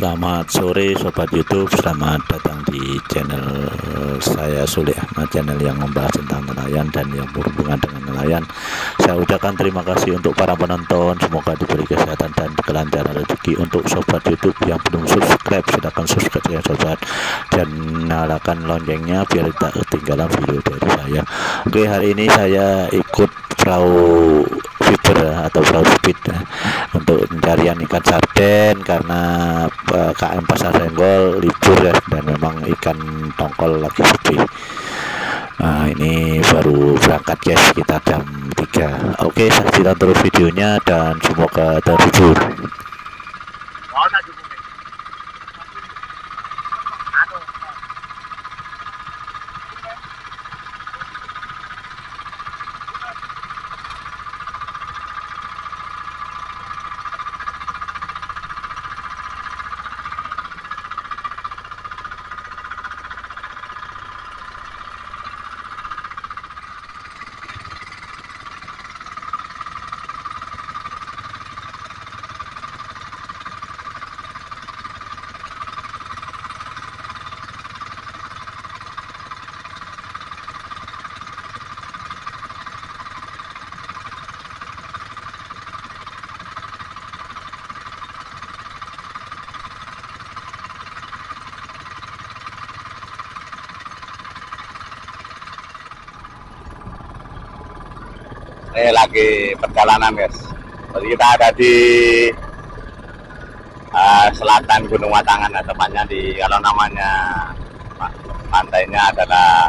Selamat sore Sobat YouTube, selamat datang di channel saya Sule Ahmad, channel yang membahas tentang nelayan dan yang berhubungan dengan nelayan. Saya ucapkan terima kasih untuk para penonton, semoga diberi kesehatan dan kelancaran rezeki. Untuk Sobat YouTube yang belum subscribe, silakan subscribe ya Sobat, dan nyalakan loncengnya biar tidak ketinggalan video dari saya. Oke, hari ini saya ikut perahu fiber atau perahu speed untuk pencarian ikan sarden karena KM Pasar Senggol libur ya, dan memang ikan tongkol lagi sepi. Nah, ini baru berangkat guys, kita jam 3. Oke, saksikan terus videonya dan semoga terhibur. Ini lagi perjalanan guys. Jadi kita ada di selatan Gunung Watangan, tepatnya di, kalau namanya pantainya adalah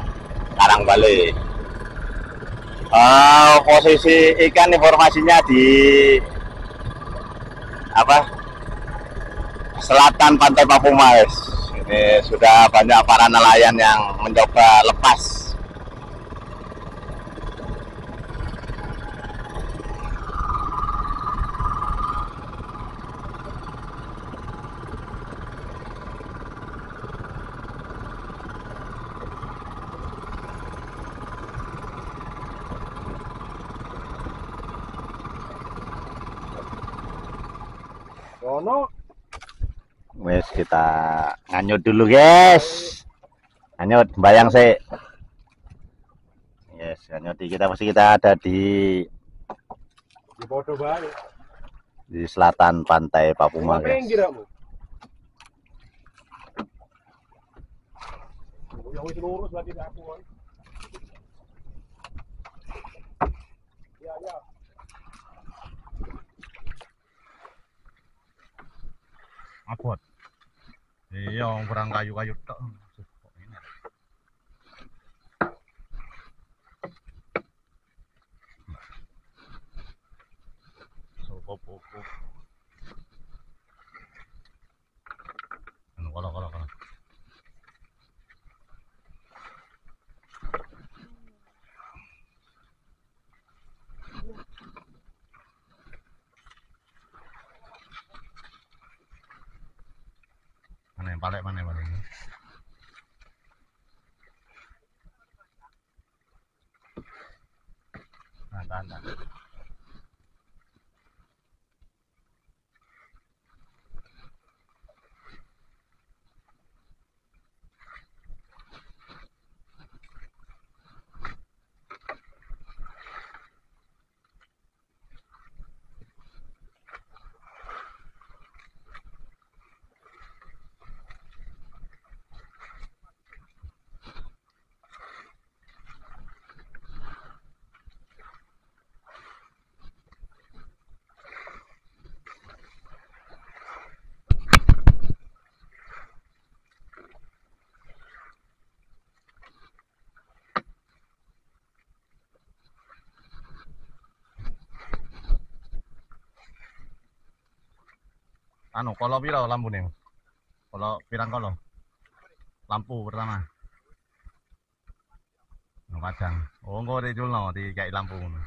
Karangbale. Posisi ikan informasinya di selatan Pantai Papuma guys. Ini sudah banyak para nelayan yang mencoba lepas. Wes, kita nganyut dulu guys. Nganyut, bayang sih. Yes, nganyut kita ada di selatan Pantai Papuma guys. Abot. Iya, kurang kayu-kayu tok. Kalau. Mana yang balik? Nah. Kalau piro lampu nih? Kalau pirang kalau lampu pertama. Padang. Oh, engko diculno di kayak lampu ngono.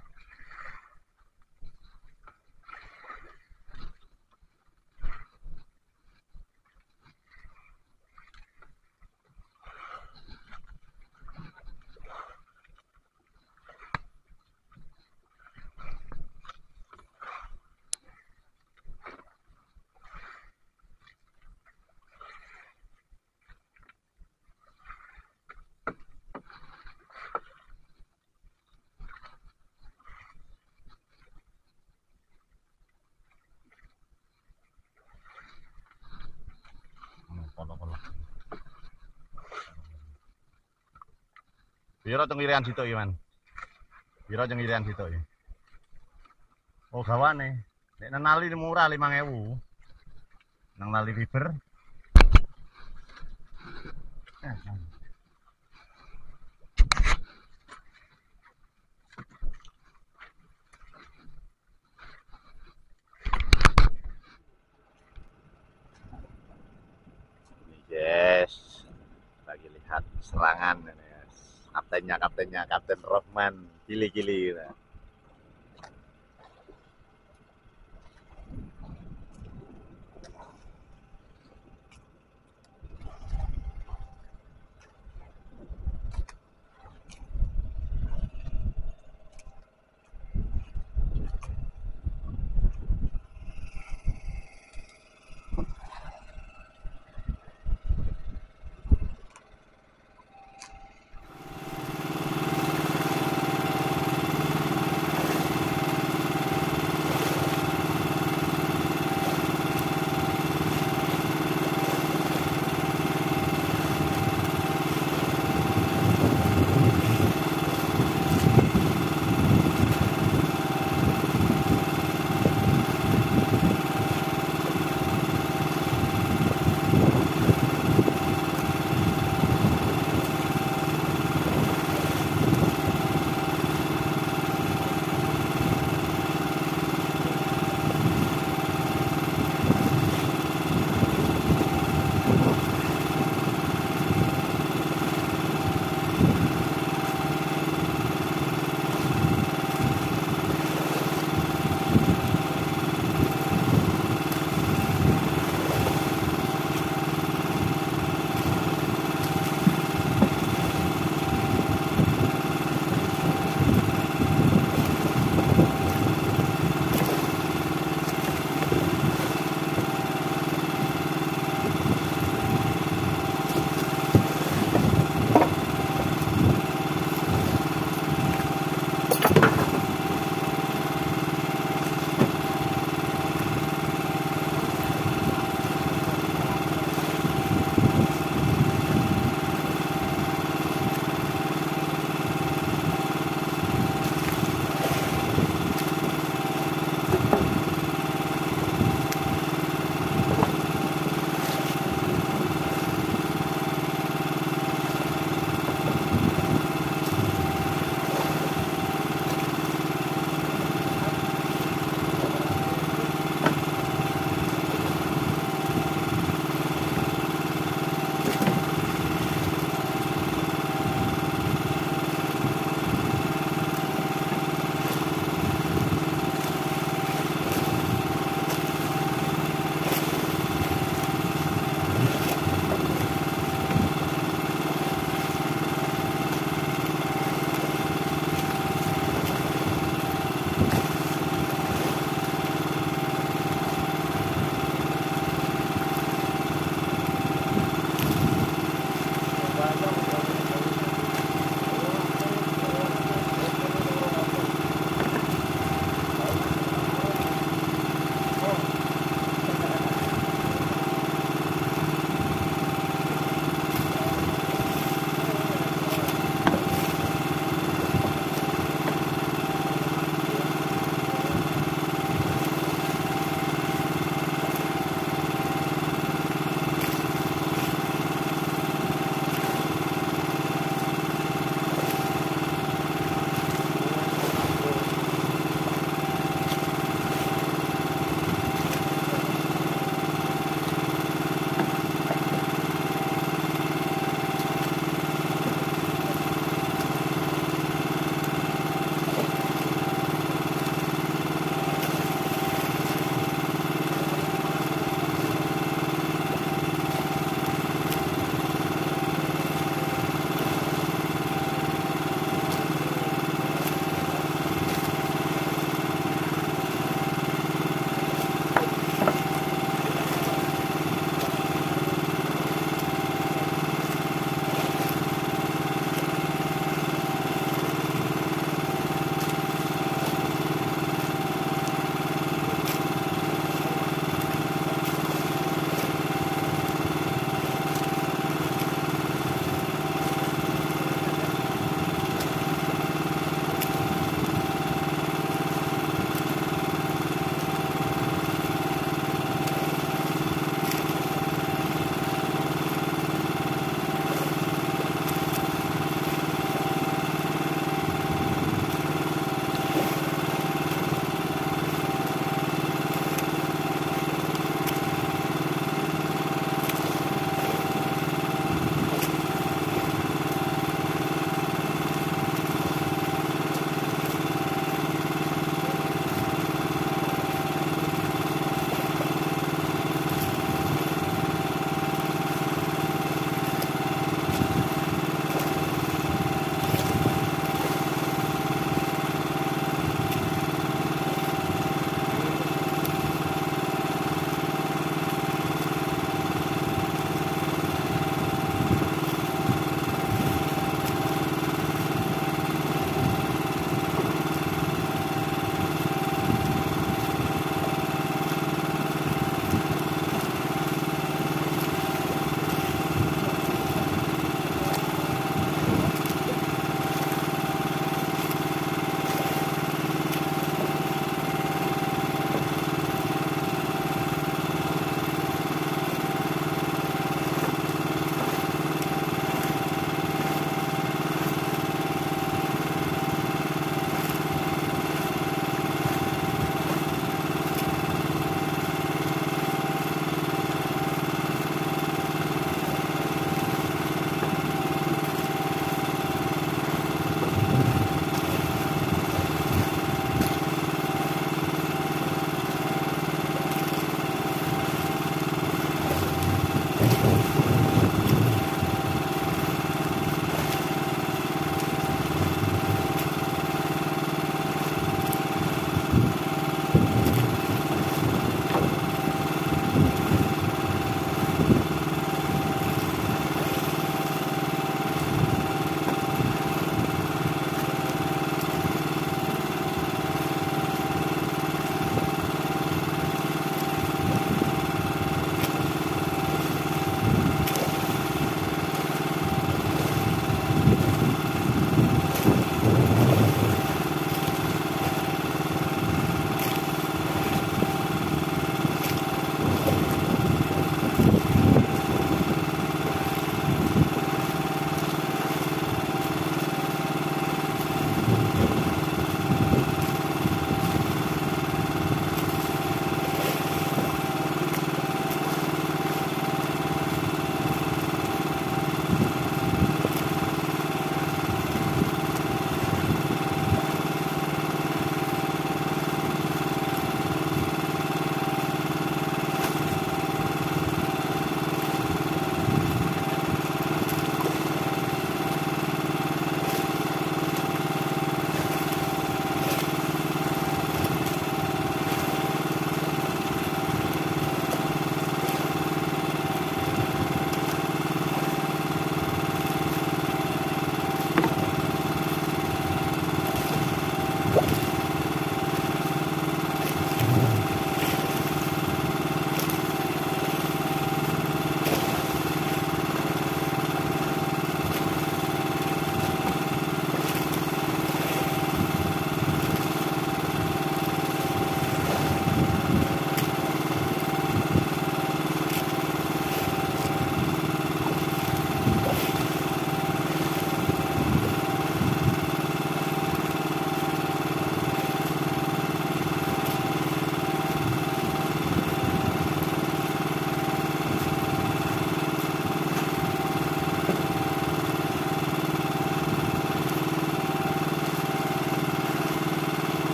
Piro cengirian situ iki, Man? Piro cengirian situ iki? Oh, gawane. Nek nenali murah 5.000. Nang Nali River. Yes, lagi lihat serangan ini. Kaptennya Kapten Rohman, gili-gili.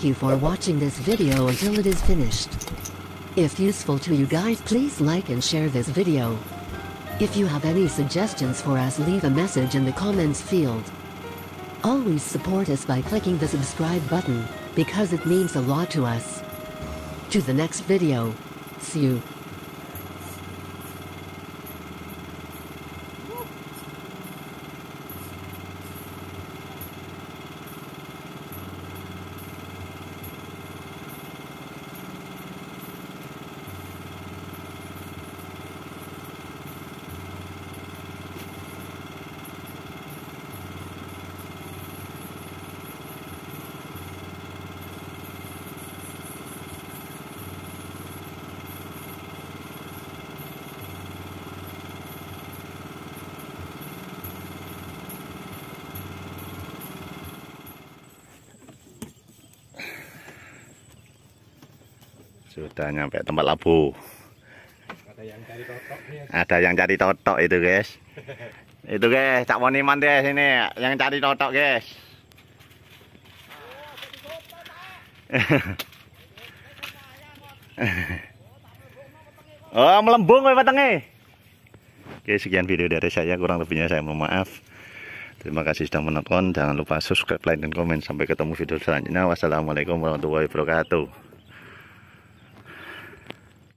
you for watching this video until it is finished. If useful to you guys, please like and share this video. If you have any suggestions for us, leave a message in the comments field. Always support us by clicking the subscribe button, because it means a lot to us. To the next video. See you. Sudah nyampe tempat labu. Ada yang cari totok nih. Ada yang cari totok itu guys. Itu guys, Cak Moniman deh sini yang cari totok guys. Oh, melembung kowe wetenge. Oke, sekian video dari saya, kurang lebihnya saya mohon maaf. Terima kasih sudah menonton. Jangan lupa subscribe, like, dan komen. Sampai ketemu video selanjutnya. Wassalamualaikum warahmatullahi wabarakatuh.